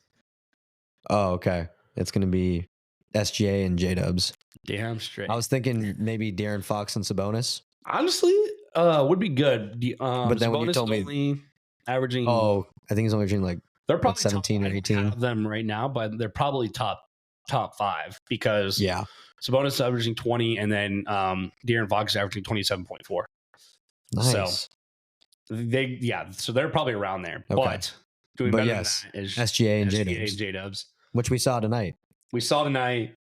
Oh, okay. It's going to be SGA and J-Dubs. Damn straight. I was thinking maybe De'Aaron Fox and Sabonis. Honestly, would be good. But then Sabonis when you told me only averaging, I think he's only averaging like they're probably 17 or 18 of them right now, but they're probably top 5 because Sabonis averaging 20, and then De'Aaron Fox is averaging 27.4. Nice. So they're probably around there. Okay. But doing better than that is SGA and J-Dubs, which we saw tonight.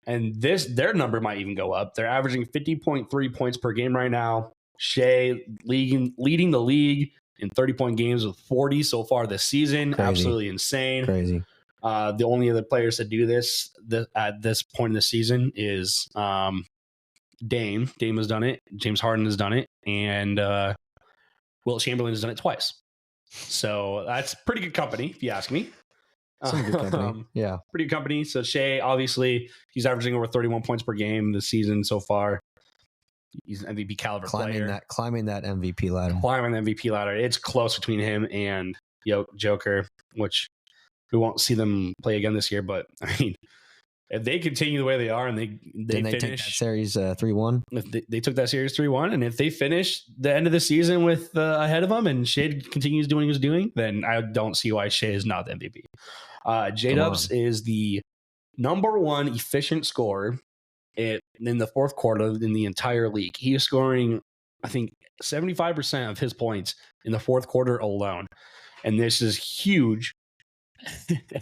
And their number might even go up. They're averaging 50.3 points per game right now. Shea leading the league in 30-point games with 40 so far this season. Crazy. Absolutely insane. Crazy. The only other players that do this at this point in the season is Dame. Dame has done it. James Harden has done it. And Wilt Chamberlain has done it twice. So that's pretty good company, if you ask me. Some good company. Pretty good company. So Shea, obviously, he's averaging over 31 points per game this season so far. He's an MVP caliber player. Climbing that MVP ladder. It's close between him and Joker, which we won't see them play again this year. But I mean, if they continue the way they are and they finish, take that series 3-1. If they took that series 3-1, and if they finish the end of the season with ahead of them, and Shea continues doing what he's doing, then I don't see why Shea is not the MVP. J-Dubs is the number 1 efficient scorer in the fourth quarter in the entire league. He is scoring, I think, 75% of his points in the fourth quarter alone. And this is huge.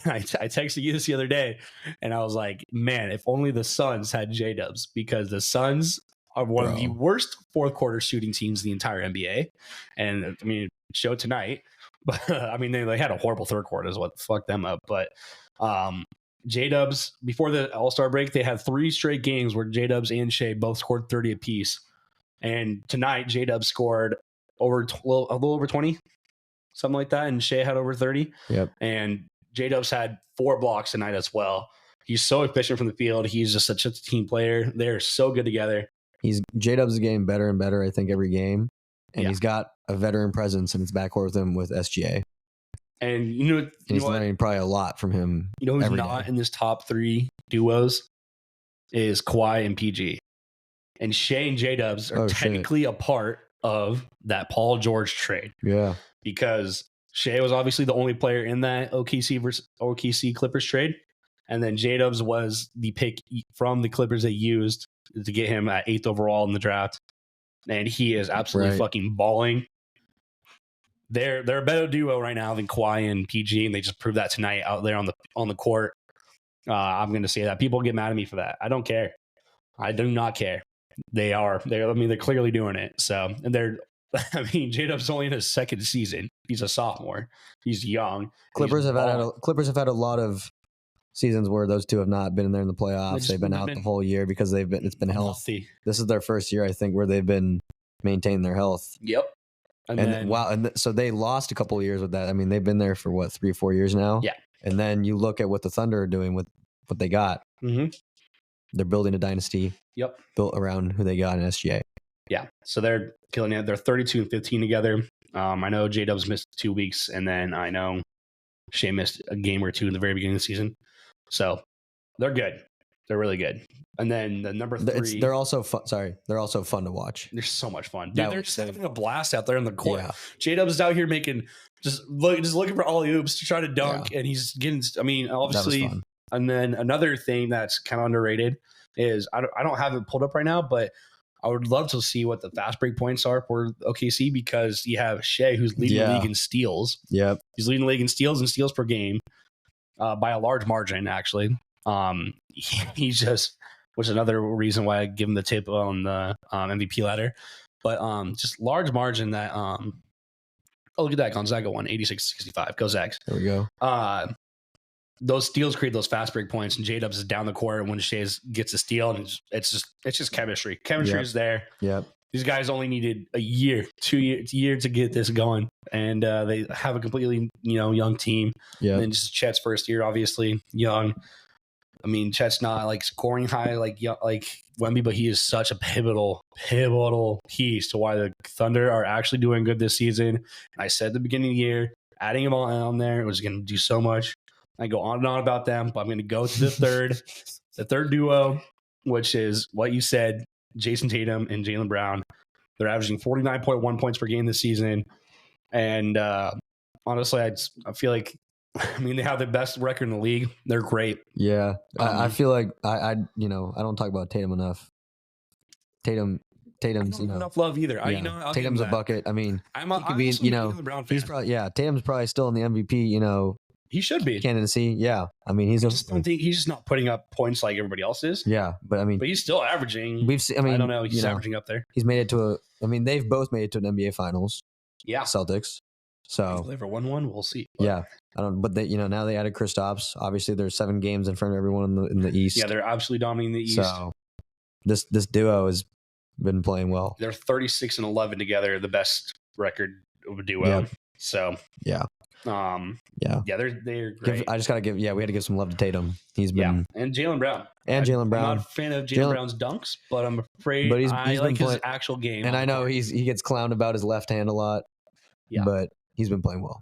I texted you this the other day, and I was like, man, if only the Suns had J-Dubs, because the Suns are one of the worst fourth quarter shooting teams in the entire NBA. And I mean, it showed tonight, but I mean, they had a horrible third quarter is what fucked them up. But J-Dubs, before the All-Star break, they had 3 straight games where J-Dubs and Shea both scored 30 apiece. And tonight, J-Dubs scored a little over 20, something like that, and Shea had over 30. Yep. And J-Dubs had 4 blocks tonight as well. He's so efficient from the field. He's just such a team player. They're so good together. J-Dubs is getting better and better, I think, every game. And he's got a veteran presence in his backcourt with him with SGA. And he's learning probably a lot from him. You know who's not in this top 3 duos is Kawhi and PG. And Shea and J-Dubs are technically a part of that Paul George trade. Yeah. Because Shea was obviously the only player in that OKC versus OKC Clippers trade. And then J-Dubs was the pick from the Clippers they used to get him at 8th overall in the draft. And he is absolutely fucking balling. They're a better duo right now than Kawhi and PG, and they just proved that tonight out there on the court. I'm going to say that. People get mad at me for that. I don't care. I do not care. They're clearly doing it. So, and J-Dub's only in his 2nd season. He's a sophomore. He's young. Clippers have had a lot of seasons where those two have not been in there in the playoffs. They've been out the whole year because it's been healthy. This is their first year, I think, where they've been maintaining their health. Yep. And so they lost a couple of years with that. I mean, they've been there for 3 or 4 years now. Yeah. And then you look at what the Thunder are doing with what they got. Mm-hmm. They're building a dynasty. Yep. Built around who they got in SGA. Yeah, so they're killing it. They're 32-15 together. I know J-Dubs missed 2 weeks, and then I know Shea missed a game or two in the very beginning of the season. So they're good. They're really good. And then the number 3, they're also fun. Sorry, they're also fun to watch. They're so much fun. Dude, they're just having a blast out there in the court. Yeah. J-Dubs is out here making just looking for all the oops to try to dunk, and he's getting. I mean, obviously. And then another thing that's kind of underrated is I don't have it pulled up right now, but I would love to see what the fast break points are for OKC, because you have Shea, who's leading the league in steals. Yep, he's leading the league in steals per game by a large margin, actually. He's just, which is another reason why I give him the tip on the MVP ladder. But just large margin that oh, look at that, Gonzaga won 86-65. Go Zags. There we go. Those steals create those fast break points, and J-Dubs is down the court when Shea gets a steal, and it's just chemistry. Chemistry is there. Yep. These guys only needed a year, 2 years to get this going, and they have a completely young team. Yeah. And just Chet's first year, obviously young. I mean, Chet's not like scoring high like Wemby, but he is such a pivotal piece to why the Thunder are actually doing good this season. And I said at the beginning of the year, adding him on there was going to do so much. I go on and on about them, but I'm going to go to the third duo, which is what you said, Jason Tatum and Jaylen Brown. They're averaging 49.1 points per game this season. And honestly, I feel like, I mean, they have the best record in the league. They're great. Yeah. I feel like I don't talk about Tatum enough. Tatum's enough love either. Tatum's a bucket. I mean, he could be, he's probably, Tatum's probably still in the MVP, he should be candidacy. Yeah. I mean, I just don't think he's just not putting up points like everybody else is. Yeah. But I mean, he's still averaging. I don't know. He's averaging up there. He's made it to they've both made it to an NBA finals. Yeah. Celtics. So if they ever won one, we'll see. But. Yeah. But they, now they added Kristaps. Obviously there's 7 games in front of everyone in the East. Yeah. They're absolutely dominating the East. So this duo has been playing well. They're 36-11 together. The best record of a duo. Yep. So yeah. They're great. I just gotta give. Yeah, we had to give some love to Tatum. He's been and Jaylen Brown. Jaylen Brown. I'm not a fan of Jaylen Brown's dunks, but I'm afraid he's like his actual game. And I know he gets clowned about his left hand a lot. Yeah, but he's been playing well.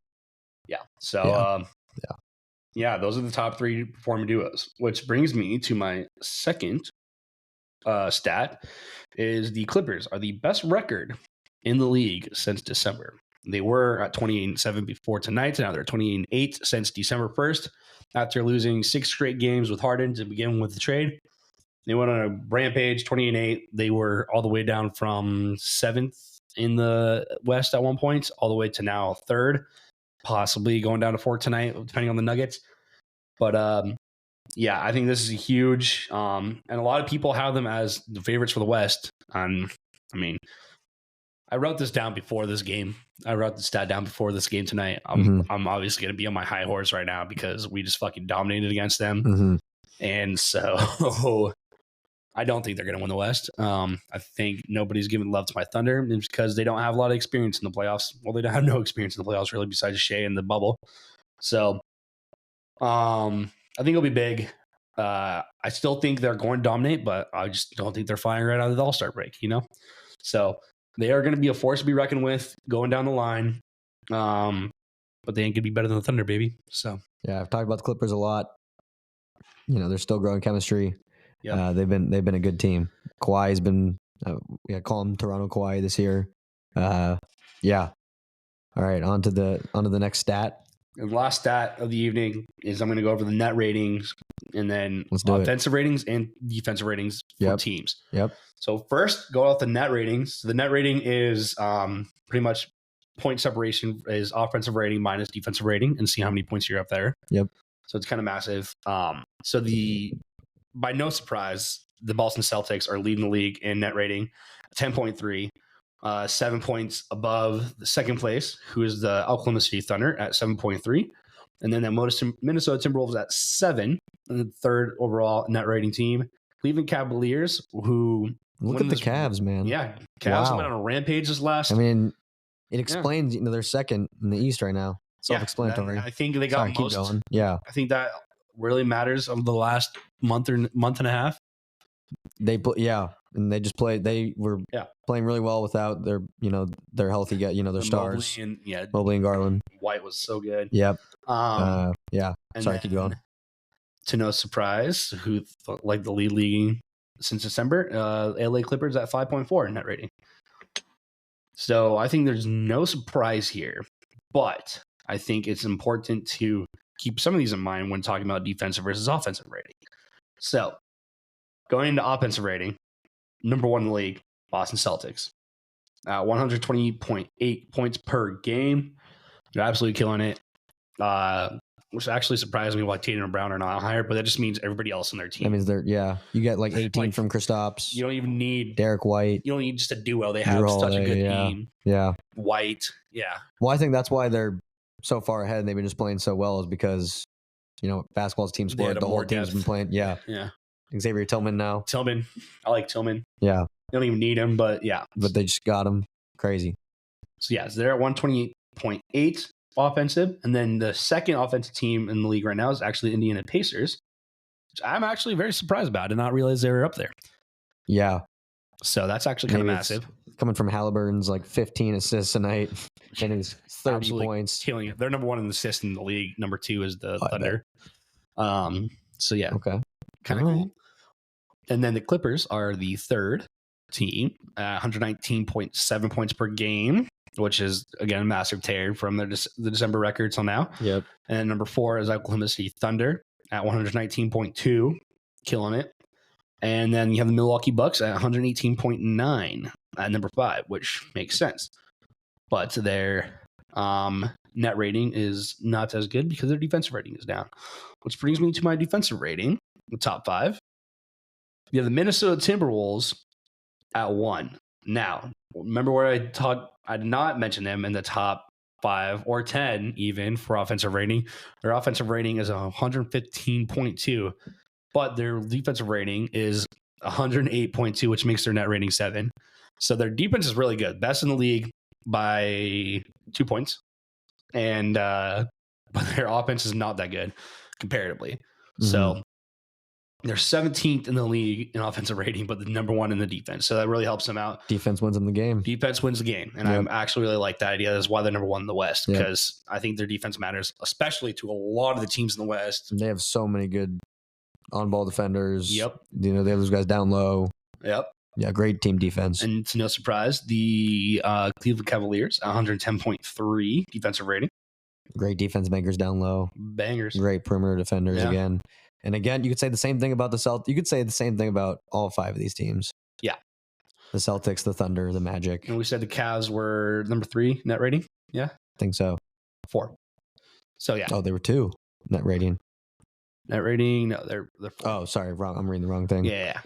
Yeah. So those are the top 3 performing duos. Which brings me to my second stat: is the Clippers are the best record in the league since December. They were at 28-7 before tonight. Now they're 28-8 since December 1st. After losing 6 straight games with Harden to begin with the trade, they went on a rampage, 28-8. They were all the way down from 7th in the West at one point, all the way to now 3rd, possibly going down to 4th tonight, depending on the Nuggets. But I think this is huge. And a lot of people have them as the favorites for the West. I wrote this down before this game. I wrote the stat down before this game tonight. I'm obviously going to be on my high horse right now because we just fucking dominated against them. Mm-hmm. And so I don't think they're going to win the West. I think nobody's giving love to my Thunder because they don't have a lot of experience in the playoffs. Well, they don't have no experience in the playoffs really besides Shea and the bubble. So I think it'll be big. I still think they're going to dominate, but I just don't think they're flying right out of the All-Star break, So they are going to be a force to be reckoned with going down the line. But they ain't going to be better than the Thunder, baby. So yeah, I've talked about the Clippers a lot. They're still growing chemistry. Yeah, they've been a good team. Kawhi's been call him Toronto Kawhi this year. All right, on to the next stat. And the last stat of the evening is I'm going to go over the net ratings and then offensive ratings and defensive ratings for teams. Yep. So first, go off the net ratings. So the net rating is pretty much point separation is offensive rating minus defensive rating and see how many points you're up there. Yep. So it's kind of massive. So by no surprise, the Boston Celtics are leading the league in net rating, 10.3. 7 points above the second place, who is the Oklahoma City Thunder at 7.3. And then that Minnesota Timberwolves at 7, and the 3rd overall net rating team. Cleveland Cavaliers, who... Look at the Cavs, man. Yeah, Cavs went on a rampage this last... it explains, they're 2nd in the East right now. Self-explanatory. I think they got keep going. Yeah. I think that really matters over the last month and a half. And they just played. They were playing really well without their, their healthy, their stars. Mobley and Garland. White was so good. Yep. And Sorry, keep going. To no surprise, who like the league since December, LA Clippers at 5.4 net rating. So I think there's no surprise here, but I think it's important to keep some of these in mind when talking about defensive versus offensive rating. So going into offensive rating, number 1 in the league, Boston Celtics. 120.8 points per game. They're absolutely killing it. Which actually surprised me why Tatum and Brown are not higher, but that just means everybody else on their team. That means you get like 18 from Kristaps. You don't even need Derek White. You don't need just a duo. They have such a good team. Yeah. White. Yeah. Well, I think that's why they're so far ahead and they've been just playing so well is because, basketball's team sport. The whole team's been playing. Yeah. Yeah. Xavier Tillman now. I like Tillman. Yeah. They don't even need him, but yeah. But they just got him. Crazy. So yeah, so they're at 128.8 offensive. And then the second offensive team in the league right now is actually Indiana Pacers, which I'm actually very surprised about. I did not realize they were up there. Yeah. So that's actually kind of massive. Coming from Halliburton's like 15 assists a night and his 30 absolutely points. Killing it. They're number 1 in assists in the league. Number 2 is the Thunder. So yeah. Okay. Kind of cool. And then the Clippers are the third team, 119.7 points per game, which is, again, a massive tear from the December record till now. Yep. And number 4 is Oklahoma City Thunder at 119.2, killing it. And then you have the Milwaukee Bucks at 118.9 at number 5, which makes sense. But their net rating is not as good because their defensive rating is down, which brings me to my defensive rating, the top 5. You have the Minnesota Timberwolves at 1. Now, remember where I did not mention them in the top 5 or 10 even for offensive rating. Their offensive rating is 115.2, but their defensive rating is 108.2, which makes their net rating 7. So their defense is really good. Best in the league by 2 points. And but their offense is not that good comparatively. Mm-hmm. So they're 17th in the league in offensive rating, but the number 1 in the defense. So that really helps them out. Defense wins them the game. Defense wins the game. And I actually really like that idea. That's why they're number 1 in the West, because I think their defense matters, especially to a lot of the teams in the West. They have so many good on-ball defenders. Yep. They have those guys down low. Yep. Yeah, great team defense. And to no surprise, the Cleveland Cavaliers, 110.3 defensive rating. Great defense makers down low. Bangers. Great perimeter defenders again. And again, you could say the same thing about the Celtics. You could say the same thing about all 5 of these teams. Yeah. The Celtics, the Thunder, the Magic. And we said the Cavs were number 3 net rating. Yeah. I think so. 4. So yeah. Oh, they were 2 net rating. Net rating. No, they're 4. Oh, sorry. Wrong. I'm reading the wrong thing. Yeah.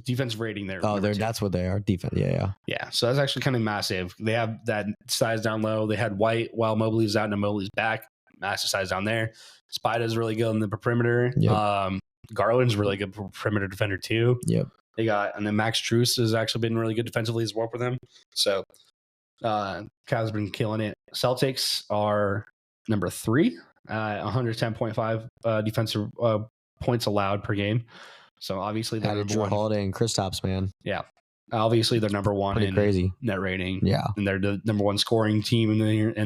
Defensive rating there. Oh, that's what they are. Defense. Yeah. Yeah. So that's actually kind of massive. They have that size down low. They had White while Mobley's out and Mobley's back. Massive size down there. Spida's really good on the perimeter. Yep. Garland's really good perimeter defender too. Yep. And then Max Strus has actually been really good defensively as well for them. So Cavs have been killing it. Celtics are number 3 at 110.5 defensive points allowed per game. So obviously they're number 1. Holiday and Kristaps, man. Yeah. Obviously they're number 1 Pretty in crazy net rating. Yeah. And they're the number 1 scoring team and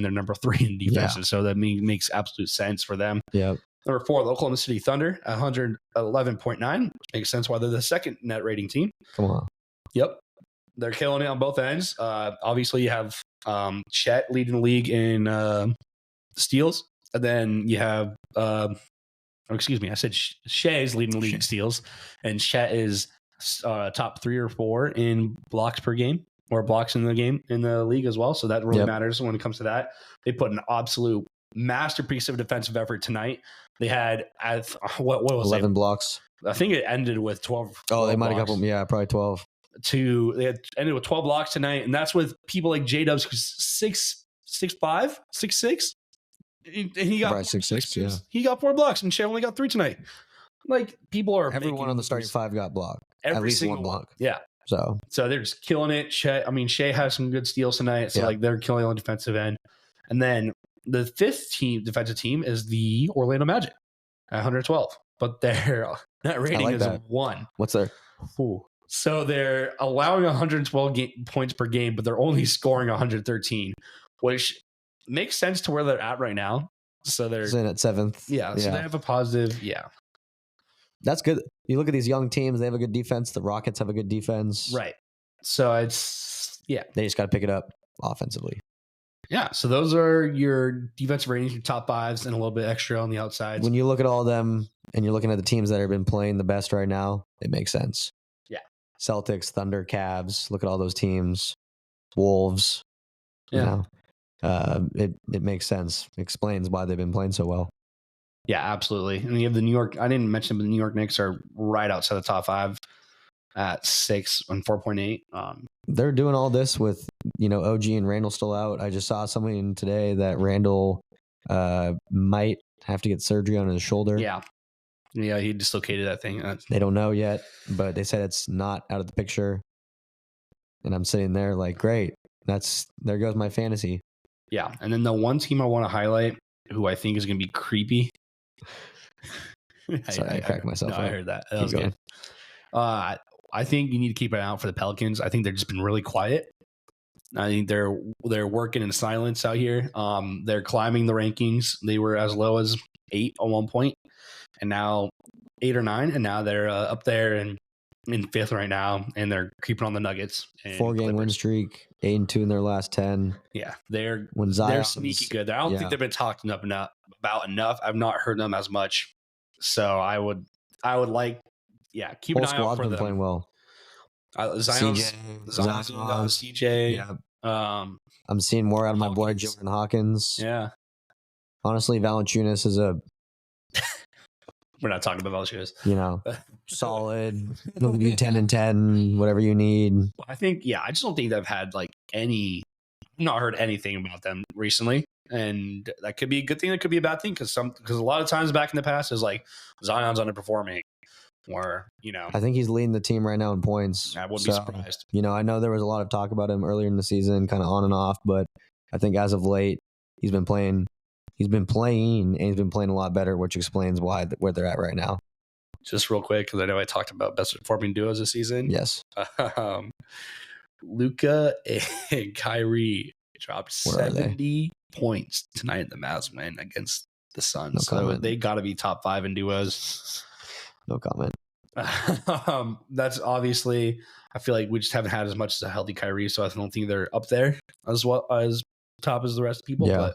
they're number 3 in defense. Yeah. So that makes absolute sense for them. Yeah. Number 4, the Oklahoma City Thunder at 111.9, which makes sense why they're the second net rating team. Come on. Yep. They're killing it on both ends. Obviously you have Chet leading the league in steals. And then you have I said Shea's leading the league in steals. And Chet is top 3 or 4 in blocks per game, or blocks in the game in the league as well. So that really matters when it comes to that. They put an absolute masterpiece of defensive effort tonight. They had what was 11 blocks. I think it ended with 12. Oh, they might have got them. Yeah, probably 12. They had ended with 12 blocks tonight, and that's with people like J-Dubs, who's 6'5", 6'6". And he got 6'6". Yeah, he got 4 blocks, and Shea only got 3 tonight. Like, people are everyone on the starting 5 got blocked. At least one block. Yeah. So they're just killing it. Shea has some good steals tonight. So like they're killing on the defensive end. And then the 5th defensive team is the Orlando Magic at 112. But their net rating is 1. What's their? So they're allowing 112 points per game, but they're only scoring 113, which makes sense to where they're at right now. So they're in at 7th. Yeah, so they have a positive. Yeah. That's good. You look at these young teams, they have a good defense. The Rockets have a good defense. Right. So it's, They just got to pick it up offensively. Yeah. So those are your defensive ratings, your top fives, and a little bit extra on the outsides. When you look at all of them and you're looking at the teams that have been playing the best right now, it makes sense. Yeah. Celtics, Thunder, Cavs. Look at all those teams. Wolves. Yeah. It makes sense. It explains why they've been playing so well. Yeah, absolutely. And you have the New York, I didn't mention, but the New York Knicks are right outside the top 5 at 6 and 4.8. They're doing all this with, OG and Randall still out. I just saw something today that Randall might have to get surgery on his shoulder. Yeah, he dislocated that thing. They don't know yet, but they said it's not out of the picture. And I'm sitting there like, great. There goes my fantasy. Yeah, and then the one team I want to highlight, who I think is going to be creepy. Sorry, I cracked myself up. I heard that. That was good. I think you need to keep an eye out for the Pelicans. I think they've just been really quiet. I think they're working in silence out here. They're climbing the rankings. They were as low as 8 at one point, and now 8 or 9, and now they're up there and in 5th right now, and they're creeping on the Nuggets. 4-game win streak, 8-2 in their last 10. Yeah, they're sneaky good. I don't think they've been talked about enough. I've not heard them as much, so I would like, keep an eye out for them. Playing well. Zion's CJ. Yeah. I'm seeing more out of my boy Jordan Hawkins. Yeah. Honestly, Valanciunas is we're not talking about Valanciunas. Solid. He'll give you 10 and 10, whatever you need. I think, I just don't think they've had not heard anything about them recently. And that could be a good thing. That could be a bad thing because a lot of times back in the past is like Zion's underperforming. Or, I think he's leading the team right now in points. I wouldn't be surprised. I know there was a lot of talk about him earlier in the season, kind of on and off, but I think as of late, he's been playing, and he's been playing a lot better, which explains where they're at right now. Just real quick, because I know I talked about best performing duos this season. Yes. Luka and Kyrie dropped 70 points tonight in the Mavs win against the Suns. So they got to be top 5 in duos. No comment. That's obviously, I feel like we just haven't had as much as a healthy Kyrie, so I don't think they're up there as well as top as the rest of people. Yeah.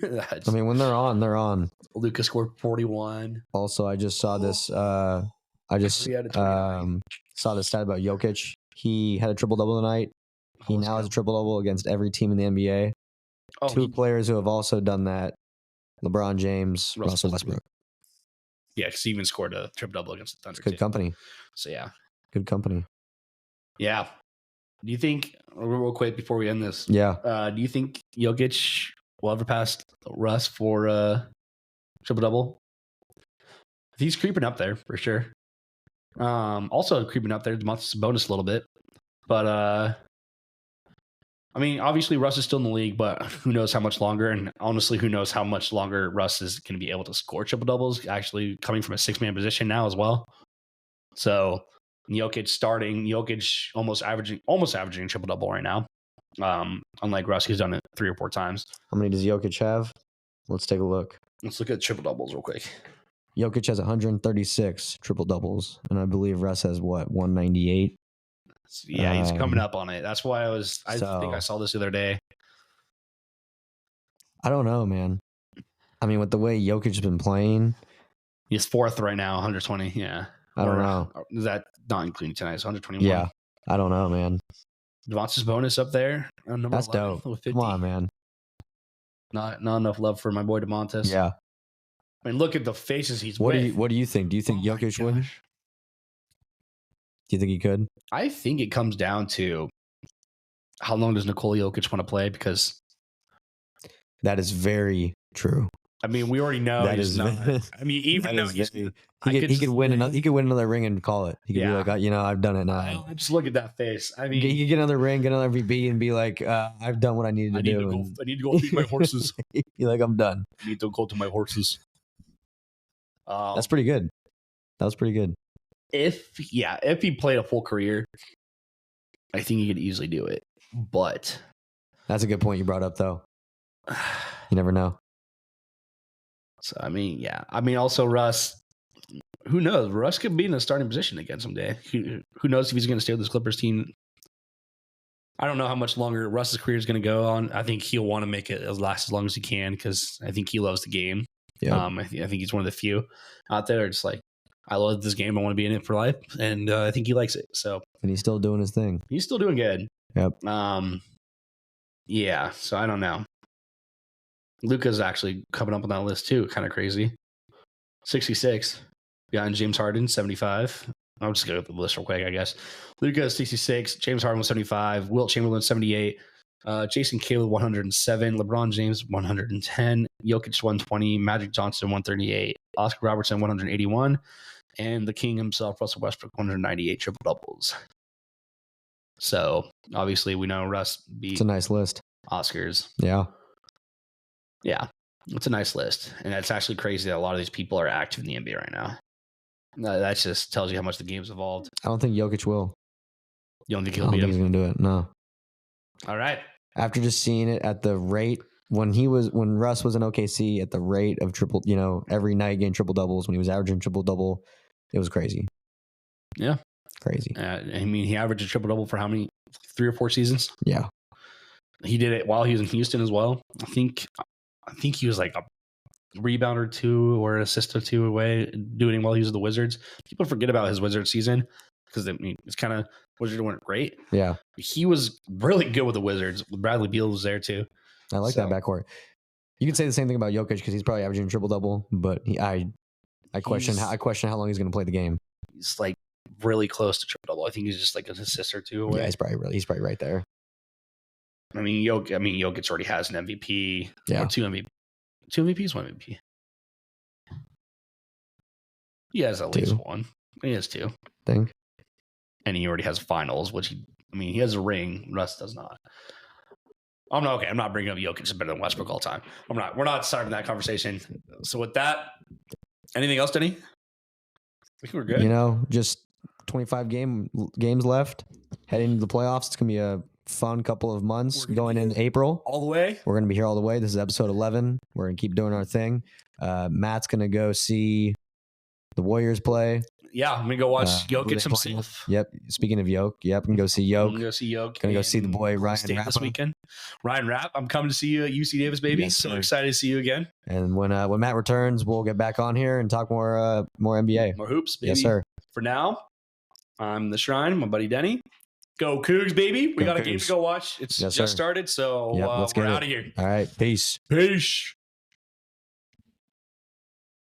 But when they're on, they're on. Luka scored 41. Also, I just saw this. Saw this stat about Jokic. He had a triple-double tonight. He now has a triple-double against every team in the NBA. Two players who have also done that: LeBron James, Russell Westbrook. Yeah, because he even scored a triple-double against the Thunder. Good company. So, yeah. Good company. Yeah. Do you think, real quick before we end this, do you think Jokic will ever pass Russ for triple-double? He's creeping up there, for sure. Also creeping up there, Demontis bonus a little bit. But, obviously Russ is still in the league, but who knows how much longer? And honestly, who knows how much longer Russ is going to be able to score triple doubles? Actually, coming from a 6-man position now as well. So Jokic almost averaging triple double right now. Unlike Russ, he's done it 3 or 4 times. How many does Jokic have? Let's take a look. Let's look at triple doubles real quick. Jokic has 136 triple doubles, and I believe Russ has 198. Yeah, he's coming up on it. That's why I think I saw this the other day. I don't know, man. With the way Jokic has been playing, he's 4th right now, 120. Yeah, I don't know. Is that not including tonight? It's 121. Yeah, I don't know, man. Demontis bonus up there. That's dope. Come on, man. Not enough love for my boy Demontis. Yeah. Look at the faces he's with. What do you think? Do you think Jokic wins? Do you think he could? I think it comes down to how long does Nikola Jokic want to play? Because that is very true. We already know he's not. Even though he could win another ring and call it. He could be like, I've done it now. Just look at that face. He could get another ring, get another MVP, and be like, I've done what I needed to do. I need to go feed my horses. You're like, I'm done. I need to go to my horses. That's pretty good. That was pretty good. If he played a full career, I think he could easily do it. But that's a good point you brought up, though. You never know. So also Russ. Who knows? Russ could be in a starting position again someday. Who knows if he's going to stay with this Clippers team? I don't know how much longer Russ's career is going to go on. I think he'll want to make it last as long as he can because I think he loves the game. Yep. I think he's one of the few out there just like, I love this game. I want to be in it for life, and I think he likes it. So, and he's still doing his thing. He's still doing good. Yep. Yeah. So I don't know. Luka's actually coming up on that list too. Kind of crazy. 66. Behind James Harden, 75. I'll just go with the list real quick, I guess. Luka 66. James Harden was 75. Wilt Chamberlain 78. Jason Kidd 107. LeBron James 110. Jokic 120. Magic Johnson 138. Oscar Robertson 181. And the king himself, Russell Westbrook, 198 triple doubles. So obviously we know Russ beat. It's a nice list. Oscars. Yeah. Yeah. It's a nice list. And it's actually crazy that a lot of these people are active in the NBA right now. That just tells you how much the game's evolved. I don't think Jokic will. You don't think he'll beat him? He's going to do it. No. All right. After just seeing it at the rate when Russ was in OKC at the rate of triple, every night getting triple doubles when he was averaging triple double, it was crazy. Yeah. Crazy. He averaged a triple double for how many? 3 or 4 seasons? Yeah. He did it while he was in Houston as well. I think he was like a rebound or 2 or an assist or 2 away doing it while he was with the Wizards. People forget about his Wizards season because it's kind of Wizards weren't great. Yeah. He was really good with the Wizards. Bradley Beal was there too. I like that backcourt. You could say the same thing about Jokic because he's probably averaging triple double, but I question how long he's going to play the game. He's like really close to triple double. I think he's just like an assist or 2 away. Yeah, he's probably right there. Jokic already has an MVP. Yeah. Or 2 MVP. 2 MVPs, 1 MVP. He has at least 1. He has 2. Think. And he already has finals, which he has a ring. Russ does not. I'm not bringing up Jokic is better than Westbrook all the time. We're not starting that conversation. So with that, anything else, Denny? I think we're good. Just 25 games left. Heading into the playoffs. It's going to be a fun couple of months going in April. All the way? We're going to be here all the way. This is episode 11. We're going to keep doing our thing. Matt's going to go see the Warriors play. Yeah, I'm going to go watch Jokic himself. Yep. Speaking of Jokic, I'm going to go see Jokic. I'm going to go see Jokic. Going to go see the boy Ryan Rapp this weekend. Ryan Rapp, I'm coming to see you at UC Davis, baby. Yes, so excited to see you again. And when Matt returns, we'll get back on here and talk more NBA. More hoops, baby. Yes, sir. For now, I'm the Shrine, my buddy Denny. Go Cougs, baby. We got a game to go watch. It's just started, so we're out of here. All right. Peace. Peace.